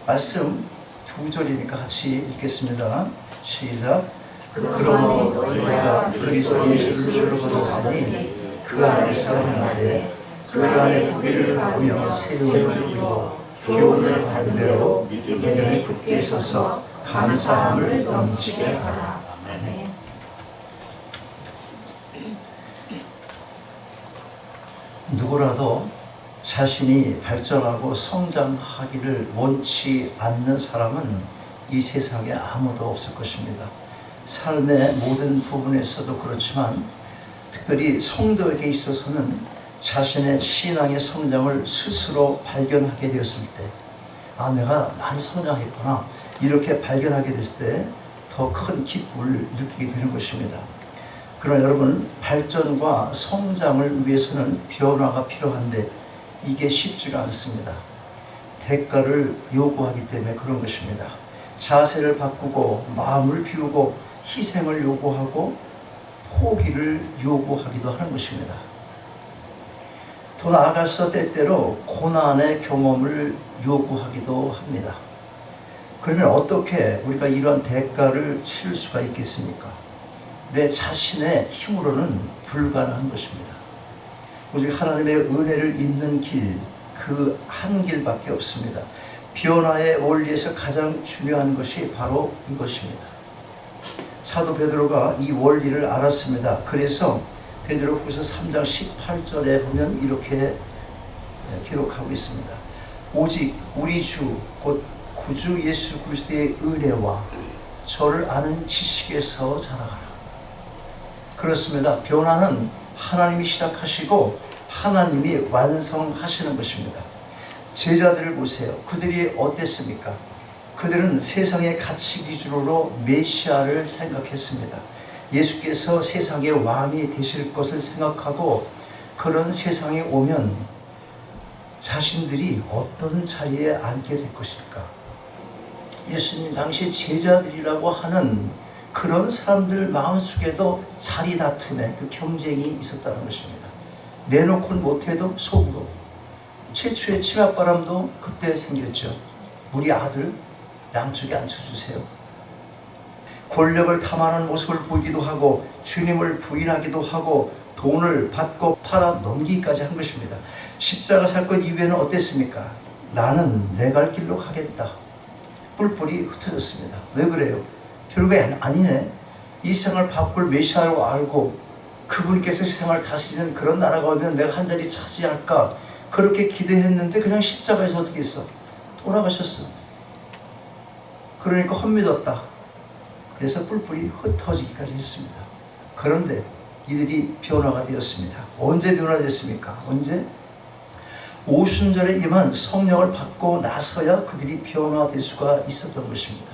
말씀 두 절이니까 같이 읽겠습니다. 시작. 그러므로 너희가 그리스도 예수를 주로 받았으니 그 안에서 행하되 그 안에 뿌리를 박으며 세움을 누리고 교훈을 받은 대로 믿음이 굳게 서서 감사함을 넘치게 하라. 아멘. 누구라도 자신이 발전하고 성장하기를 원치 않는 사람은 이 세상에 아무도 없을 것입니다. 삶의 모든 부분에서도 그렇지만 특별히 성도에게 있어서는 자신의 신앙의 성장을 스스로 발견하게 되었을 때, 내가 많이 성장했구나, 이렇게 발견하게 됐을 때 더 큰 기쁨을 느끼게 되는 것입니다. 그러나 여러분, 발전과 성장을 위해서는 변화가 필요한데 이게 쉽지가 않습니다. 대가를 요구하기 때문에 그런 것입니다. 자세를 바꾸고 마음을 비우고 희생을 요구하고 포기를 요구하기도 하는 것입니다. 더 나아가서 때때로 고난의 경험을 요구하기도 합니다. 그러면 어떻게 우리가 이런 대가를 치를 수가 있겠습니까? 내 자신의 힘으로는 불가능한 것입니다. 오직 하나님의 은혜를 입는 길, 그 한 길밖에 없습니다. 변화의 원리에서 가장 중요한 것이 바로 이것입니다. 사도 베드로가 이 원리를 알았습니다. 그래서 베드로후서 3장 18절에 보면 이렇게 기록하고 있습니다. 오직 우리 주 곧 구주 예수 그리스도의 은혜와 저를 아는 지식에서 자라가라. 그렇습니다. 변화는 하나님이 시작하시고 하나님이 완성하시는 것입니다. 제자들을 보세요. 그들이 어땠습니까? 그들은 세상의 가치 기준으로 메시아를 생각했습니다. 예수께서 세상의 왕이 되실 것을 생각하고 그런 세상에 오면 자신들이 어떤 자리에 앉게 될 것일까? 예수님 당시 제자들이라고 하는 그런 사람들 마음속에도 자리 다툼의 그 경쟁이 있었다는 것입니다. 내놓고는 못해도 속으로. 최초의 치맛바람도 그때 생겼죠. 우리 아들 양쪽에 앉혀주세요. 권력을 탐하는 모습을 보이기도 하고 주님을 부인하기도 하고 돈을 받고 팔아 넘기기까지 한 것입니다. 십자가 사건 이후에는 어땠습니까? 나는 내 갈 길로 가겠다. 뿔뿔이 흩어졌습니다. 왜 그래요? 별거 아니네. 이 세상을 바꿀 메시아로 알고 그분께서 세상을 다스리는 그런 나라가 오면 내가 한 자리 차지할까, 그렇게 기대했는데 그냥 십자가에서 어떻게 했어? 돌아가셨어. 그러니까 헛믿었다. 그래서 뿔뿔이 흩어지기까지 했습니다. 그런데 이들이 변화가 되었습니다. 언제 변화됐습니까? 언제? 오순절에 임한 성령을 받고 나서야 그들이 변화될 수가 있었던 것입니다.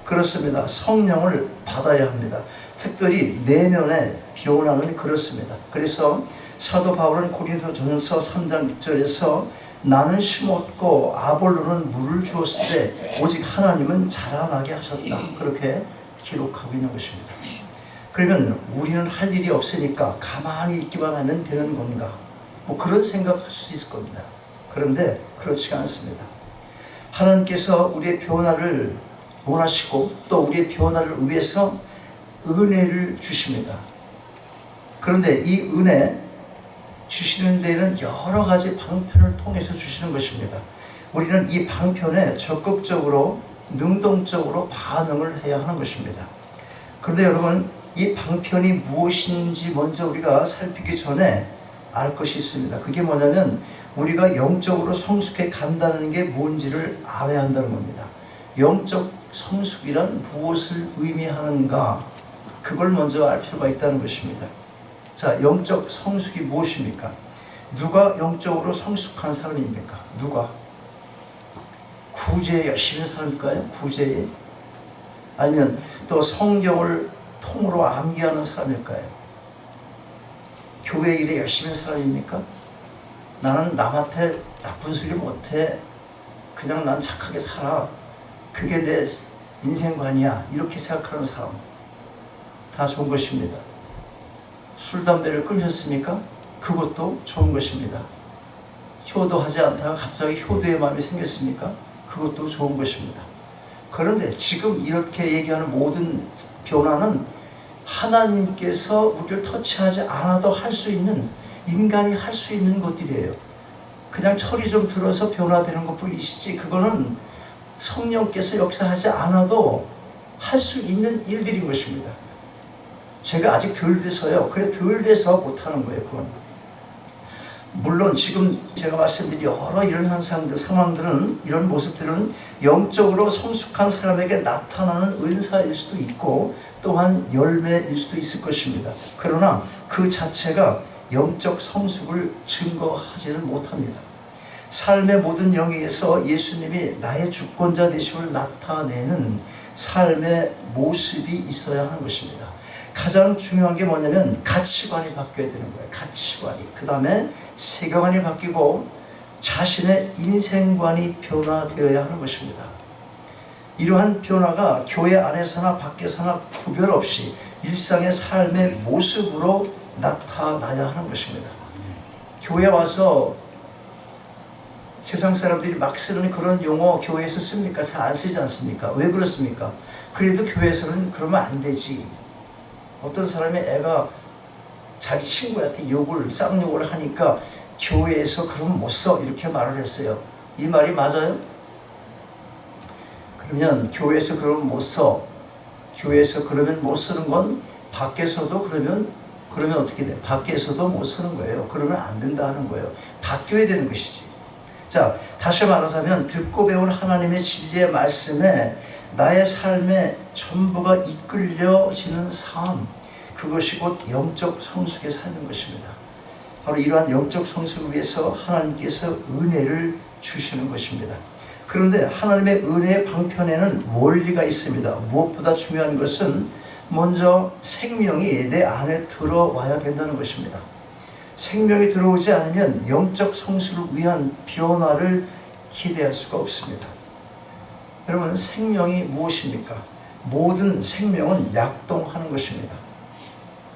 그렇습니다. 성령을 받아야 합니다. 특별히 내면의 변화는 그렇습니다. 그래서 사도 바울은 고린도전서 3장 6절에서 나는 심었고 아볼로는 물을 주었을 때 오직 하나님은 자라나게 하셨다. 그렇게 기록하고 있는 것입니다. 그러면 우리는 할 일이 없으니까 가만히 있기만 하면 되는 건가? 그런 생각할 수 있을 겁니다. 그런데 그렇지가 않습니다. 하나님께서 우리의 변화를 원하시고 또 우리의 변화를 위해서 은혜를 주십니다. 그런데 이 은혜 주시는 데는 여러 가지 방편을 통해서 주시는 것입니다. 우리는 이 방편에 적극적으로 능동적으로 반응을 해야 하는 것입니다. 그런데 여러분, 이 방편이 무엇인지 먼저 우리가 살피기 전에 알 것이 있습니다. 그게 뭐냐면 우리가 영적으로 성숙해 간다는 게 뭔지를 알아야 한다는 겁니다. 영적 성숙이란 무엇을 의미하는가, 그걸 먼저 알 필요가 있다는 것입니다. 자, 영적 성숙이 무엇입니까? 누가 영적으로 성숙한 사람입니까? 누가? 구제에 열심히 하는 사람일까요? 구제에? 아니면 또 성경을 통으로 암기하는 사람일까요? 교회 일에 열심히 하는 사람입니까? 나는 남한테 나쁜 소리 못해. 그냥 난 착하게 살아. 그게 내 인생관이야. 이렇게 생각하는 사람. 다 좋은 것입니다. 술, 담배를 끊으셨습니까? 그것도 좋은 것입니다. 효도하지 않다가 갑자기 효도의 마음이 생겼습니까? 그것도 좋은 것입니다. 그런데 지금 이렇게 얘기하는 모든 변화는 하나님께서 우리를 터치하지 않아도 할 수 있는, 인간이 할 수 있는 것들이에요. 그냥 철이 좀 들어서 변화되는 것뿐이시지 그거는 성령께서 역사하지 않아도 할 수 있는 일들인 것입니다. 제가 아직 덜 돼서요. 그래 덜 돼서 못하는 거예요. 그건. 물론 지금 제가 말씀드린 여러 이런 현상들, 상황들은, 이런 모습들은 영적으로 성숙한 사람에게 나타나는 은사일 수도 있고 또한 열매일 수도 있을 것입니다. 그러나 그 자체가 영적 성숙을 증거하지는 못합니다. 삶의 모든 영역에서 예수님이 나의 주권자 되심을 나타내는 삶의 모습이 있어야 하는 것입니다. 가장 중요한 게 뭐냐면 가치관이 바뀌어야 되는 거예요. 가치관이. 그 다음에 세계관이 바뀌고 자신의 인생관이 변화되어야 하는 것입니다. 이러한 변화가 교회 안에서나 밖에서나 구별 없이 일상의 삶의 모습으로 나타나야 하는 것입니다. 교회 와서 세상 사람들이 막 쓰는 그런 용어 교회에서 씁니까? 잘 안 쓰지 않습니까? 왜 그렇습니까? 그래도 교회에서는 그러면 안 되지. 어떤 사람의 애가 자기 친구한테 쌍욕을 하니까 교회에서 그러면 못 써 이렇게 말을 했어요. 이 말이 맞아요? 그러면 교회에서 그러면 못 써. 교회에서 그러면 못 쓰는 건 밖에서도 그러면 어떻게 돼? 밖에서도 못 쓰는 거예요. 그러면 안 된다 하는 거예요. 바뀌어야 되는 것이지. 자, 다시 말하자면 듣고 배운 하나님의 진리의 말씀에 나의 삶의 전부가 이끌려지는 삶, 그것이 곧 영적 성숙의 삶인 것입니다. 바로 이러한 영적 성숙을 위해서 하나님께서 은혜를 주시는 것입니다. 그런데 하나님의 은혜의 방편에는 원리가 있습니다. 무엇보다 중요한 것은 먼저 생명이 내 안에 들어와야 된다는 것입니다. 생명이 들어오지 않으면 영적 성숙을 위한 변화를 기대할 수가 없습니다. 여러분, 생명이 무엇입니까? 모든 생명은 약동하는 것입니다.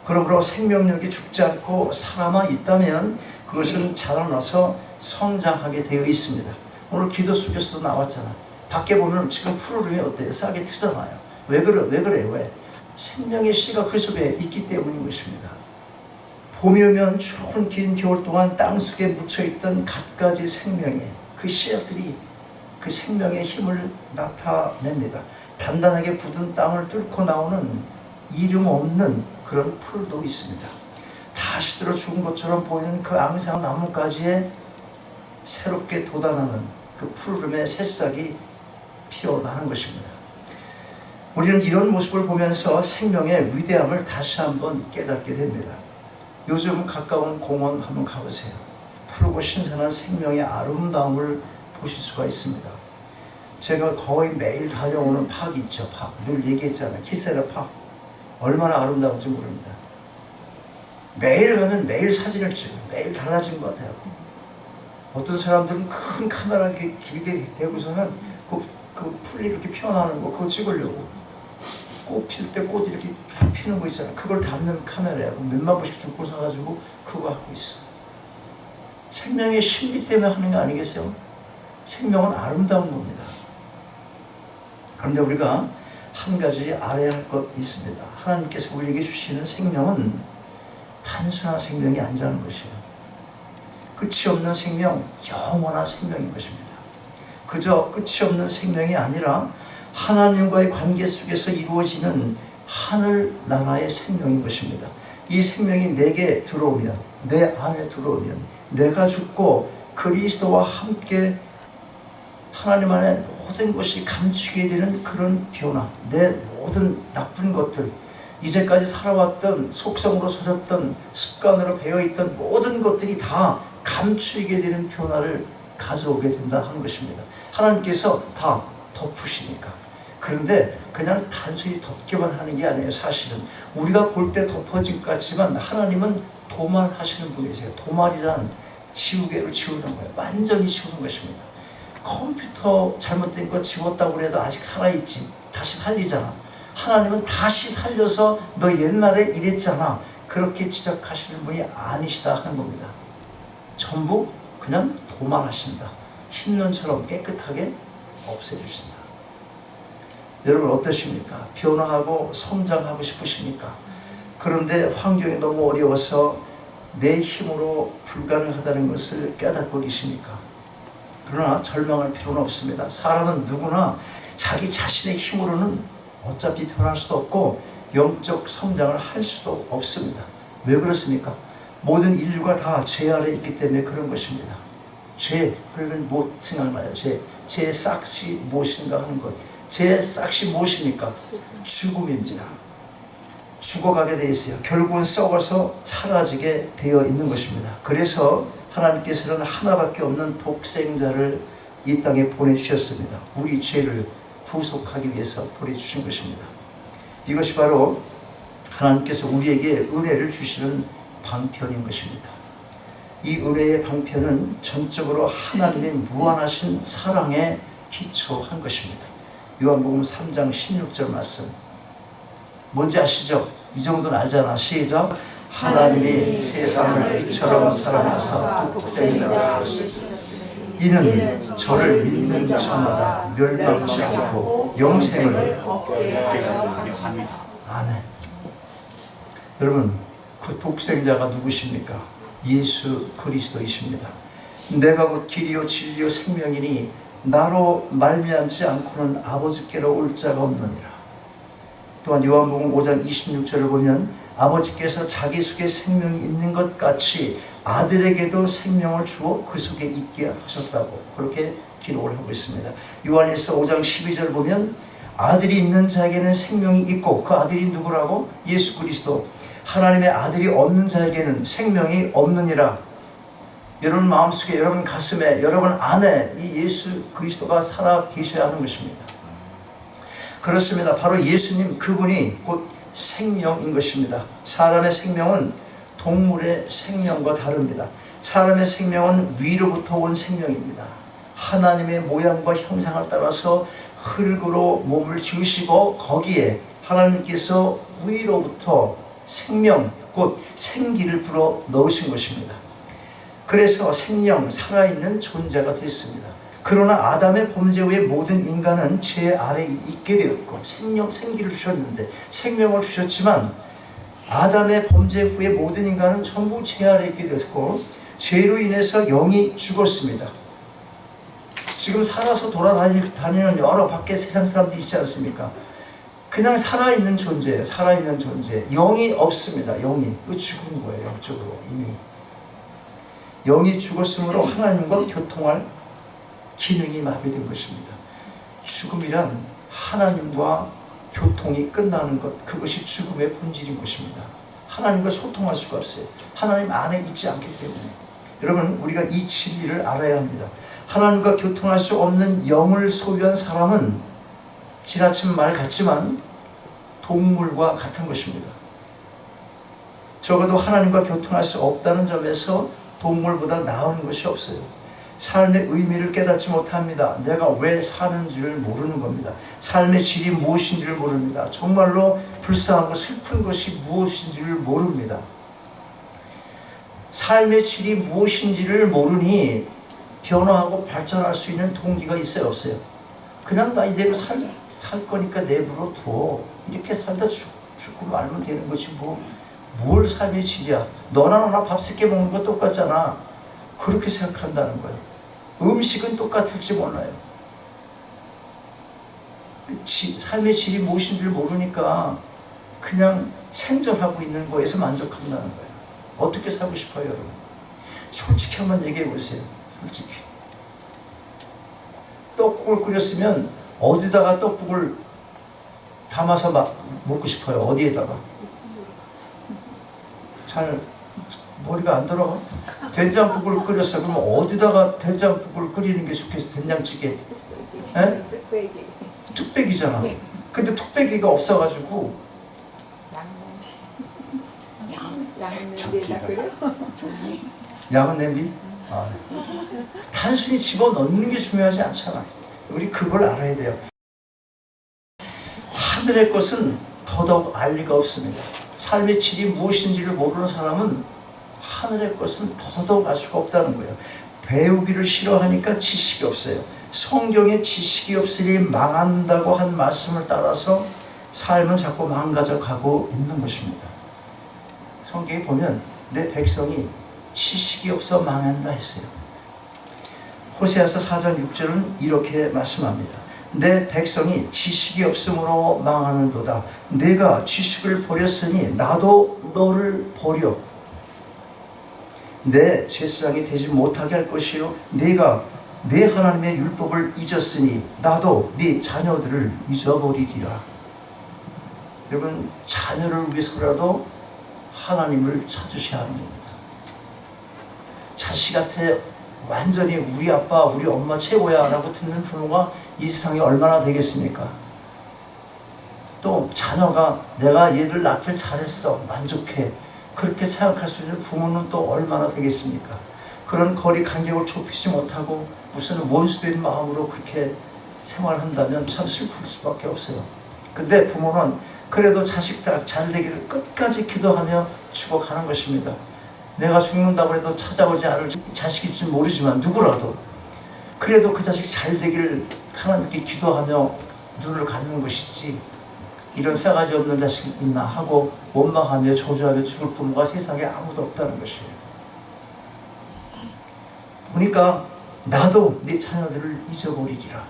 그러므로 생명력이 죽지 않고 살아만 있다면 그것은 자라나서 성장하게 되어 있습니다. 오늘 기도 속에서도 나왔잖아. 밖에 보면 지금 푸르름이 어때요? 싹이 트잖아요. 왜 그래요? 왜? 생명의 씨가 그 속에 있기 때문인 것입니다. 봄이 오면 추운 긴 겨울 동안 땅속에 묻혀있던 갖가지 생명의 그 씨앗들이 그 생명의 힘을 나타냅니다. 단단하게 굳은 땅을 뚫고 나오는 이름 없는 그런 풀도 있습니다. 다시 들어 죽은 것처럼 보이는 그 앙상 나뭇가지에 새롭게 돋아나는 그 푸르름의 새싹이 피어나는 것입니다. 우리는 이런 모습을 보면서 생명의 위대함을 다시 한번 깨닫게 됩니다. 요즘 가까운 공원 한번 가보세요. 푸르고 신선한 생명의 아름다움을 보실 수가 있습니다. 제가 거의 매일 다녀오는 팍 있죠. 팍. 늘 얘기했잖아요. 키세라 팍. 얼마나 아름다운지 모릅니다. 매일 가면 매일 사진을 찍어요. 매일 달라진 것 같아요. 어떤 사람들은 큰 카메라 이렇게 길게 대고서는 그 풀이 이렇게 피어나는 거 그거 찍으려고. 꽃 필 때 꽃 이렇게 피는 거 있잖아요. 그걸 담는 카메라야. 몇만 불씩 주고 사가지고 그거 갖고 있어. 생명의 신비 때문에 하는 게 아니겠어요? 생명은 아름다운 겁니다. 그런데 우리가 한 가지 알아야 할 것 있습니다. 하나님께서 우리에게 주시는 생명은 단순한 생명이 아니라는 것이에요. 끝이 없는 생명, 영원한 생명인 것입니다. 그저 끝이 없는 생명이 아니라 하나님과의 관계 속에서 이루어지는 하늘나라의 생명인 것입니다. 이 생명이 내게 들어오면, 내 안에 들어오면 내가 죽고 그리스도와 함께 하나님 안에 모든 것이 감추게 되는 그런 변화, 내 모든 나쁜 것들, 이제까지 살아왔던 속성으로 젖었던 습관으로 배어있던 모든 것들이 다 감추게 되는 변화를 가져오게 된다 하는 것입니다. 하나님께서 다 덮으시니까. 그런데 그냥 단순히 덮기만 하는 게 아니에요. 사실은 우리가 볼 때 덮어진 것 같지만 하나님은 도말하시는 분이세요. 도말이란 지우개를 지우는 거예요. 완전히 지우는 것입니다. 컴퓨터 잘못된 거 지웠다고 해도 아직 살아있지. 다시 살리잖아. 하나님은 다시 살려서 너 옛날에 이랬잖아. 그렇게 지적하시는 분이 아니시다 하는 겁니다. 전부 그냥 도말하신다. 흰눈처럼 깨끗하게 없애주신다. 여러분 어떠십니까? 변화하고 성장하고 싶으십니까? 그런데 환경이 너무 어려워서 내 힘으로 불가능하다는 것을 깨닫고 계십니까? 그러나 절망할 필요는 없습니다. 사람은 누구나 자기 자신의 힘으로는 어차피 변할 수도 없고 영적 성장을 할 수도 없습니다. 왜 그렇습니까? 모든 인류가 다 죄 아래 있기 때문에 그런 것입니다. 죄, 그러면 뭐 생각나요? 죄의 싹이 무엇인가 하는 것. 죄의 싹이 무엇입니까? 죽음입니다. 죽어가게 되어 있어요. 결국은 썩어서 사라지게 되어 있는 것입니다. 그래서 하나님께서는 하나밖에 없는 독생자를 이 땅에 보내주셨습니다. 우리 죄를 구속하기 위해서 보내주신 것입니다. 이것이 바로 하나님께서 우리에게 은혜를 주시는 방편인 것입니다. 이 은혜의 방편은 전적으로 하나님의 무한하신 사랑에 기초한 것입니다. 요한복음 3장 16절 말씀 뭔지 아시죠? 이 정도는 알잖아. 시작. 하나님이 세상을 이처럼 사랑하사 독생자를 주셨으니 이는 저를 믿는 자마다 멸망치 않고 영생을 얻게 하려 함이라. 아멘. 여러분 그 독생자가 누구십니까? 예수 그리스도이십니다. 내가 곧 길이요 진리요 생명이니 나로 말미암지 않고는 아버지께로 올 자가 없느니라. 또한 요한복음 5장 26절을 보면 아버지께서 자기 속에 생명이 있는 것 같이 아들에게도 생명을 주어 그 속에 있게 하셨다고 그렇게 기록을 하고 있습니다. 요한일서 5장 12절 보면 아들이 있는 자에게는 생명이 있고 그 아들이 누구라고? 예수 그리스도. 하나님의 아들이 없는 자에게는 생명이 없느니라. 여러분 마음속에, 여러분 가슴에, 여러분 안에 이 예수 그리스도가 살아 계셔야 하는 것입니다. 그렇습니다. 바로 예수님 그분이 곧 생명인 것입니다. 사람의 생명은 동물의 생명과 다릅니다. 사람의 생명은 위로부터 온 생명입니다. 하나님의 모양과 형상을 따라서 흙으로 몸을 지으시고 거기에 하나님께서 위로부터 생명, 곧 생기를 불어 넣으신 것입니다. 그래서 생명, 살아있는 존재가 됐습니다. 그러나 아담의 범죄 후에 모든 인간은 죄 아래 있게 되었고 생기를 주셨는데 생명을 주셨지만 아담의 범죄 후에 모든 인간은 전부 죄 아래 있게 되었고 죄로 인해서 영이 죽었습니다. 지금 살아서 돌아다니는 여러 밖에 세상 사람들이 있지 않습니까? 그냥 살아있는 존재예요. 살아있는 존재. 영이 없습니다. 영이. 죽은 거예요. 영적으로 이미. 영이 죽었으므로 하나님과 교통할 기능이 마비된 것입니다. 죽음이란 하나님과 교통이 끝나는 것, 그것이 죽음의 본질인 것입니다. 하나님과 소통할 수가 없어요. 하나님 안에 있지 않기 때문에. 여러분 우리가 이 진리를 알아야 합니다. 하나님과 교통할 수 없는 영을 소유한 사람은 지나친 말 같지만 동물과 같은 것입니다. 적어도 하나님과 교통할 수 없다는 점에서 동물보다 나은 것이 없어요. 삶의 의미를 깨닫지 못합니다. 내가 왜 사는지를 모르는 겁니다. 삶의 질이 무엇인지를 모릅니다. 정말로 불쌍하고 슬픈 것이 무엇인지를 모릅니다. 삶의 질이 무엇인지를 모르니 변화하고 발전할 수 있는 동기가 있어요, 없어요? 그냥 나 이대로 살 거니까 내버려 둬. 이렇게 살다 죽고 말면 되는 것이 뭘 삶의 질이야. 너나 나나 밥 3끼 먹는 거 똑같잖아. 그렇게 생각한다는 거예요. 음식은 똑같을지 몰라요. 삶의 질이 무엇인지를 모르니까 그냥 생존하고 있는 거에서 만족한다는 거예요. 어떻게 살고 싶어요, 여러분? 솔직히 한번 얘기해 보세요. 솔직히. 떡국을 끓였으면 어디다가 떡국을 담아서 먹고 싶어요? 어디에다가? 잘 머리가 안 돌아가? 된장국을 끓였어. 그러면 어디다가 된장국을 끓이는 게 좋겠어? 된장찌개. 에? 뚝배기잖아. 근데 뚝배기가 없어가지고 양은 냄비? 단순히 집어넣는 게 중요하지 않잖아. 우리 그걸 알아야 돼요. 하늘의 것은 더더욱 알 리가 없습니다. 삶의 질이 무엇인지를 모르는 사람은 하늘의 것은 더더욱 알 수가 없다는 거예요. 배우기를 싫어하니까 지식이 없어요. 성경에 지식이 없으니 망한다고 한 말씀을 따라서 삶은 자꾸 망가져 가고 있는 것입니다. 성경에 보면 내 백성이 지식이 없어 망한다 했어요. 호세아서 4장 6절은 이렇게 말씀합니다. 내 백성이 지식이 없으므로 망하는도다. 내가 지식을 버렸으니 나도 너를 버려 내 제사장이 되지 못하게 할 것이요 네가 내 하나님의 율법을 잊었으니 나도 네 자녀들을 잊어버리리라. 여러분, 자녀를 위해서라도 하나님을 찾으셔야 하는 겁니다. 자식한테 완전히 우리 아빠 우리 엄마 최고야 라고 듣는 부모가 이 세상에 얼마나 되겠습니까? 또 자녀가 내가 얘를 낳길 잘했어 만족해 그렇게 생각할 수 있는 부모는 또 얼마나 되겠습니까? 그런 거리 간격을 좁히지 못하고 무슨 원수된 마음으로 그렇게 생활한다면 참 슬플 수밖에 없어요. 근데 부모는 그래도 자식 잘 되기를 끝까지 기도하며 죽어가는 것입니다. 내가 죽는다고 해도 찾아오지 않을 자식일지 모르지만 누구라도 그래도 그 자식 잘 되기를 하나님께 기도하며 눈을 감는 것이지, 이런 싸가지 없는 자식이 있나 하고 원망하며 저주하며 죽을 부모가 세상에 아무도 없다는 것이에요. 보니까 나도 네 자녀들을 잊어버리리라.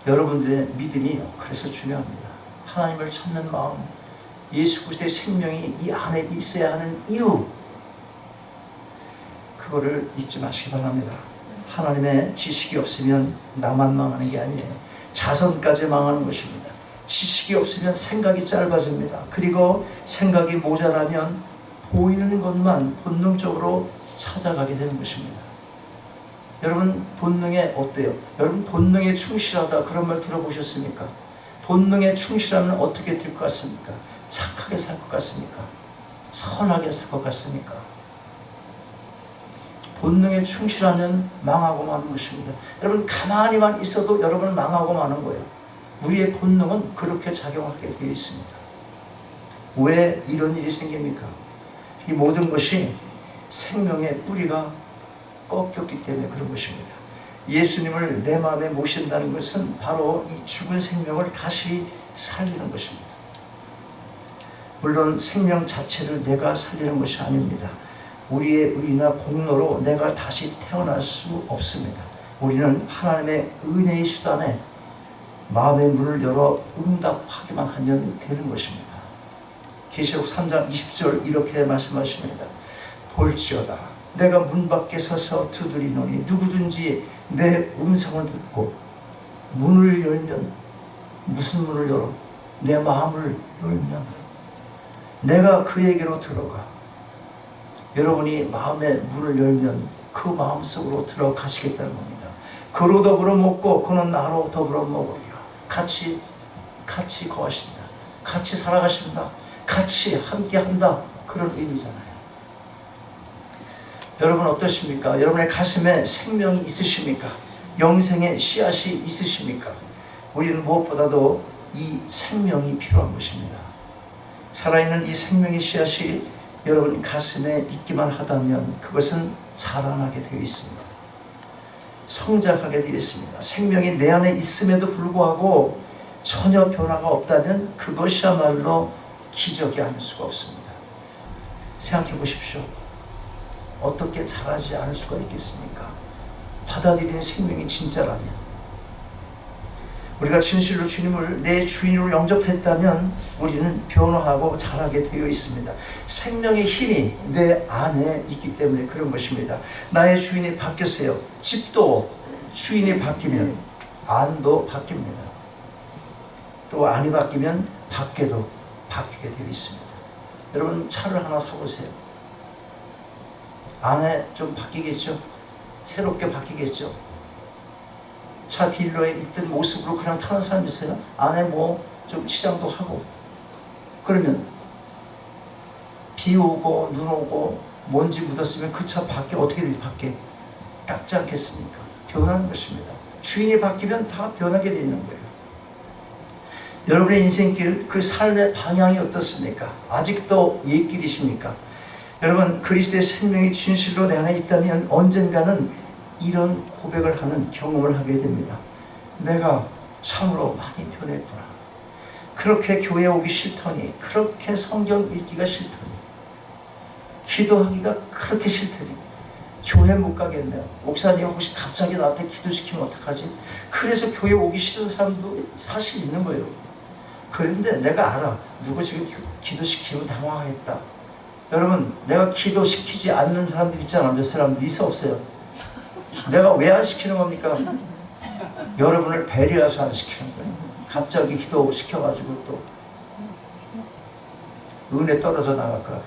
여러분들의 믿음이 그래서 중요합니다. 하나님을 찾는 마음, 예수 그리스도의 생명이 이 안에 있어야 하는 이유, 그거를 잊지 마시기 바랍니다. 하나님의 지식이 없으면 나만 망하는 게 아니에요. 자손까지 망하는 것입니다. 지식이 없으면 생각이 짧아집니다. 그리고 생각이 모자라면 보이는 것만 본능적으로 찾아가게 되는 것입니다. 여러분, 본능에 어때요? 여러분, 본능에 충실하다 그런 말 들어보셨습니까? 본능에 충실하면 어떻게 될 것 같습니까? 착하게 살 것 같습니까? 선하게 살 것 같습니까? 본능에 충실하면 망하고 마는 것입니다. 여러분, 가만히만 있어도 여러분은 망하고 마는 거예요. 우리의 본능은 그렇게 작용하게 되어 있습니다. 왜 이런 일이 생깁니까? 이 모든 것이 생명의 뿌리가 꺾였기 때문에 그런 것입니다. 예수님을 내 마음에 모신다는 것은 바로 이 죽은 생명을 다시 살리는 것입니다. 물론 생명 자체를 내가 살리는 것이 아닙니다. 우리의 의나 공로로 내가 다시 태어날 수 없습니다. 우리는 하나님의 은혜의 수단에 마음의 문을 열어 응답하기만 하면 되는 것입니다. 계시록 3장 20절 이렇게 말씀하십니다. 볼지어다 내가 문 밖에 서서 두드리노니 누구든지 내 음성을 듣고 문을 열면, 무슨 문을 열어? 내 마음을 열면 내가 그에게로 들어가. 여러분이 마음의 문을 열면 그 마음속으로 들어가시겠다는 겁니다. 그로 더불어 먹고 그는 나로 더불어 먹으리라. 같이 거하신다. 같이 살아가신다. 같이 함께한다. 그런 의미잖아요. 여러분 어떠십니까? 여러분의 가슴에 생명이 있으십니까? 영생의 씨앗이 있으십니까? 우리는 무엇보다도 이 생명이 필요한 것입니다. 살아있는 이 생명의 씨앗이 여러분 가슴에 있기만 하다면 그것은 자라나게 되어 있습니다. 성장하게 되어 있습니다. 생명이 내 안에 있음에도 불구하고 전혀 변화가 없다면 그것이야말로 기적이 아닐 수가 없습니다. 생각해 보십시오. 어떻게 자라지 않을 수가 있겠습니까? 받아들이는 생명이 진짜라면, 우리가 진실로 주님을 내 주인으로 영접했다면 우리는 변화하고 자라게 되어 있습니다. 생명의 힘이 내 안에 있기 때문에 그런 것입니다. 나의 주인이 바뀌었어요. 집도 주인이 바뀌면 안도 바뀝니다. 또 안이 바뀌면 밖에도 바뀌게 되어 있습니다. 여러분, 차를 하나 사보세요. 안에 좀 바뀌겠죠? 새롭게 바뀌겠죠? 차 딜러에 있던 모습으로 그냥 타는 사람이 있어요. 안에 뭐 좀 치장도 하고. 그러면 비 오고 눈 오고 먼지 묻었으면 그 차 밖에 어떻게 되지? 밖에 닦지 않겠습니까? 변하는 것입니다. 주인이 바뀌면 다 변하게 되어 있는 거예요. 여러분의 인생길, 그 삶의 방향이 어떻습니까? 아직도 옛길이십니까? 여러분, 그리스도의 생명이 진실로 내 안에 있다면 언젠가는 이런 고백을 하는 경험을 하게 됩니다. 내가 참으로 많이 변했구나. 그렇게 교회 오기 싫더니, 그렇게 성경 읽기가 싫더니, 기도하기가 그렇게 싫더니 교회 못 가겠네요. 목사님 혹시 갑자기 나한테 기도시키면 어떡하지? 그래서 교회 오기 싫은 사람도 사실 있는 거예요. 그런데 내가 알아. 누구 지금 기도시키면 당황하겠다. 여러분, 내가 기도시키지 않는 사람들 있잖아. 몇 사람들 있어 없어요? 내가 왜 안 시키는 겁니까? 여러분을 배려해서 안 시키는 거예요. 갑자기 기도시켜가지고 또 은혜 떨어져 나갈까 봐.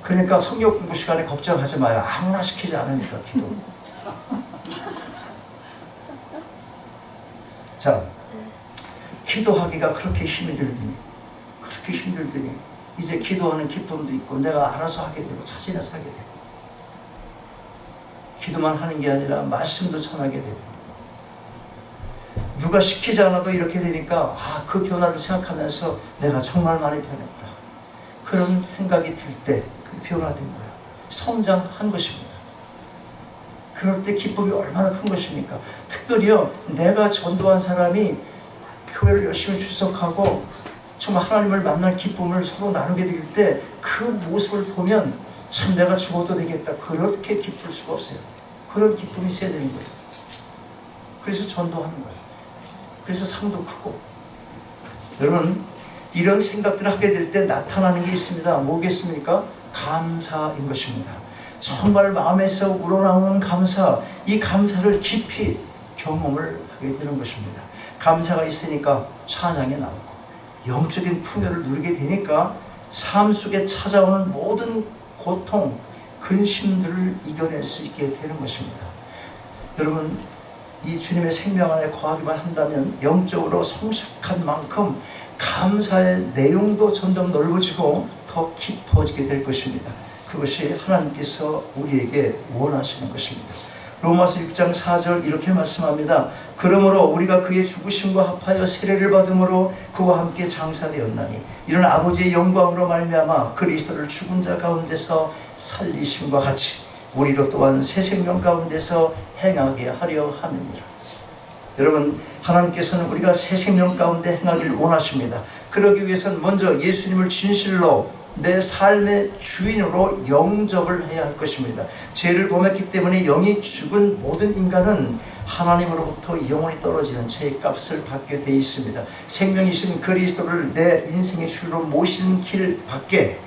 그러니까 성경 공부 시간에 걱정하지 마요. 아무나 시키지 않으니까 기도. 자, 기도하기가 그렇게 힘이 들더니 이제 기도하는 기쁨도 있고 내가 알아서 하게 되고 자진해서 하게 되고 기도만 하는 게 아니라 말씀도 전하게 되고 누가 시키지 않아도 이렇게 되니까 그 변화를 생각하면서 내가 정말 많이 변했다. 그런 생각이 들 때 그 변화된 거예요. 성장한 것입니다. 그럴 때 기쁨이 얼마나 큰 것입니까? 특별히요, 내가 전도한 사람이 교회를 열심히 출석하고 정말 하나님을 만날 기쁨을 서로 나누게 될 때 그 모습을 보면 참 내가 죽어도 되겠다. 그렇게 기쁠 수가 없어요. 그런 기쁨이 있어야 되는 거예요. 그래서 전도하는 거예요. 그래서 상도 크고. 여러분, 이런 생각들을 하게 될 때 나타나는 게 있습니다. 뭐겠습니까? 감사인 것입니다. 정말 마음에서 우러나오는 감사, 이 감사를 깊이 경험을 하게 되는 것입니다. 감사가 있으니까 찬양이 나오고 영적인 풍요를 누리게 되니까 삶 속에 찾아오는 모든 고통, 근심들을 이겨낼 수 있게 되는 것입니다. 여러분, 이 주님의 생명 안에 거하기만 한다면 영적으로 성숙한 만큼 감사의 내용도 점점 넓어지고 더 깊어지게 될 것입니다. 그것이 하나님께서 우리에게 원하시는 것입니다. 로마서 6장 4절 이렇게 말씀합니다. 그러므로 우리가 그의 죽으심과 합하여 세례를 받음으로 그와 함께 장사되었나니 이런 아버지의 영광으로 말미암아 그리스도를 죽은 자 가운데서 살리심과 같이 우리로 또한 새 생명 가운데서 행하게 하려 함이니라. 여러분, 하나님께서는 우리가 새 생명 가운데 행하기를 원하십니다. 그러기 위해서는 먼저 예수님을 진실로 내 삶의 주인으로 영접을 해야 할 것입니다. 죄를 범했기 때문에 영이 죽은 모든 인간은 하나님으로부터 영원히 떨어지는 죄값을 받게 되어 있습니다. 생명이신 그리스도를 내 인생의 주로 모시는 길 밖에,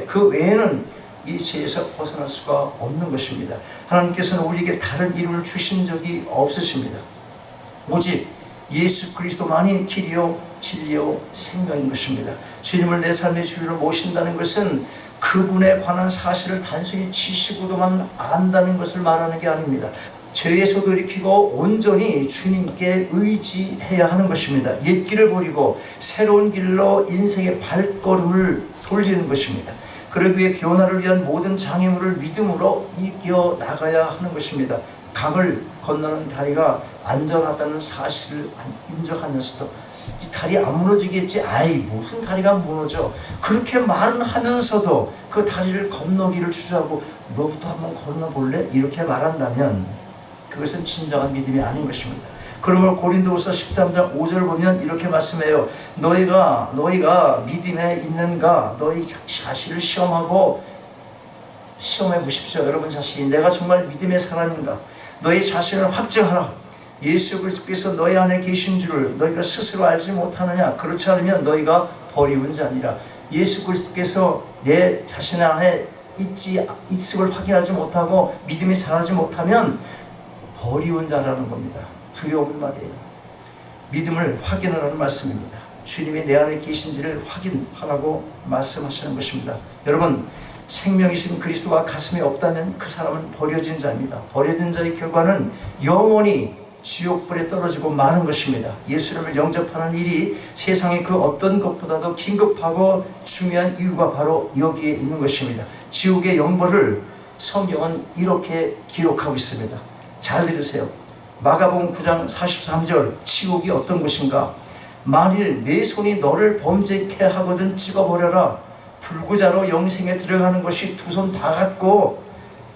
그 외에는 이 죄에서 벗어날 수가 없는 것입니다. 하나님께서는 우리에게 다른 이름을 주신 적이 없으십니다. 오직 예수 그리스도만이 길이요 진리요 생명인 것입니다. 주님을 내 삶의 주인으로 모신다는 것은 그분에 관한 사실을 단순히 지식으로만 안다는 것을 말하는 게 아닙니다. 죄에서 돌이키고 온전히 주님께 의지해야 하는 것입니다. 옛 길을 버리고 새로운 길로 인생의 발걸음을 돌리는 것입니다. 그러기 위해 변화를 위한 모든 장애물을 믿음으로 이겨나가야 하는 것입니다. 강을 건너는 다리가 안전하다는 사실을 인정하면서도 이 다리 안 무너지겠지? 무슨 다리가 무너져? 그렇게 말은 하면서도 그 다리를 건너기를 주저하고 너부터 한번 건너볼래? 이렇게 말한다면 그것은 진정한 믿음이 아닌 것입니다. 그러므로 고린도후서 13장 5절을 보면 이렇게 말씀해요. 너희가 믿음에 있는가? 너희 자신을 시험해 보십시오. 여러분 자신이 내가 정말 믿음의 사람인가? 너희 자신을 확증하라. 예수 그리스도께서 너희 안에 계신 줄을 너희가 스스로 알지 못하느냐? 그렇지 않으면 너희가 버리운 자니라. 예수 그리스도께서 내 자신 안에 있음을 확인하지 못하고 믿음이 자라지 못하면 버리운 자라는 겁니다. 두려운 말이에요. 믿음을 확인하라는 말씀입니다. 주님이 내 안에 계신지를 확인하라고 말씀하시는 것입니다. 여러분, 생명이신 그리스도가 가슴에 없다면 그 사람은 버려진 자입니다. 버려진 자의 결과는 영원히 지옥불에 떨어지고 마는 것입니다. 예수님을 영접하는 일이 세상의 그 어떤 것보다도 긴급하고 중요한 이유가 바로 여기에 있는 것입니다. 지옥의 영벌을 성경은 이렇게 기록하고 있습니다. 잘 들으세요. 마가복음 9장 43절 지옥이 어떤 것인가? 만일 내 손이 너를 범죄케 하거든 찍어버려라. 불구자로 영생에 들어가는 것이 두 손 다 같고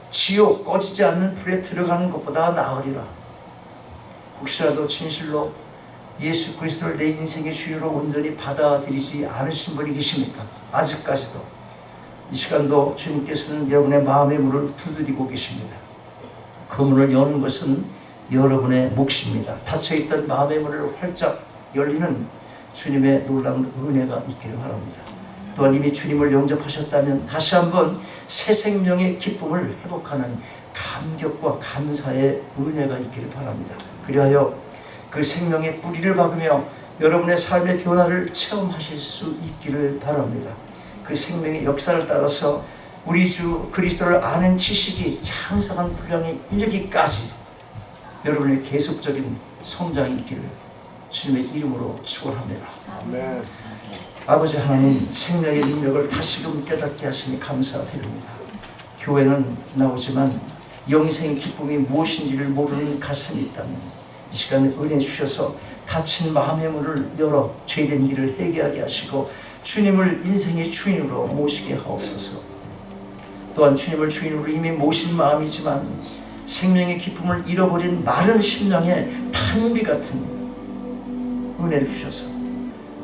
지옥 꺼지지 않는 불에 들어가는 것보다 나으리라. 혹시라도 진실로 예수 그리스도를 내 인생의 주유로 온전히 받아들이지 않으신 분이 계십니까? 아직까지도 이 시간도 주님께서는 여러분의 마음의 문을 두드리고 계십니다. 그 문을 여는 것은 여러분의 몫입니다. 닫혀있던 마음의 문을 활짝 열리는 주님의 놀라운 은혜가 있기를 바랍니다. 또한 이미 주님을 영접하셨다면 다시 한번 새 생명의 기쁨을 회복하는 감격과 감사의 은혜가 있기를 바랍니다. 그리하여 그 생명의 뿌리를 박으며 여러분의 삶의 변화를 체험하실 수 있기를 바랍니다. 그 생명의 역사를 따라서 우리 주 그리스도를 아는 지식이 장성한 분량에 이르기까지 여러분의 계속적인 성장이 있기를 주님의 이름으로 축원합니다. 아멘. 아버지 하나님, 생명의 능력을 다시금 깨닫게 하시니 감사드립니다. 교회는 나오지만 영생의 기쁨이 무엇인지를 모르는 가슴이 있다면 이 시간에 은혜 주셔서 닫힌 마음의 문을 열어 죄된 길을 회개하게 하시고 주님을 인생의 주인으로 모시게 하옵소서. 또한 주님을 주인으로 이미 모신 마음이지만 생명의 기쁨을 잃어버린 마른 심령에 탄비 같은 은혜를 주셔서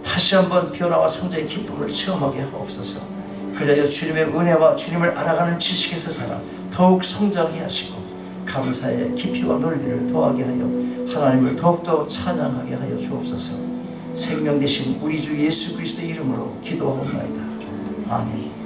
다시 한번 변화와 성장의 기쁨을 체험하게 하옵소서. 그리하여 주님의 은혜와 주님을 알아가는 지식에서 살아 더욱 성장하게 하시고 감사의 깊이와 넓이를 더하게 하여 하나님을 더욱더 찬양하게 하여 주옵소서. 생명 되신 우리 주 예수 그리스도의 이름으로 기도하옵나이다. 아멘.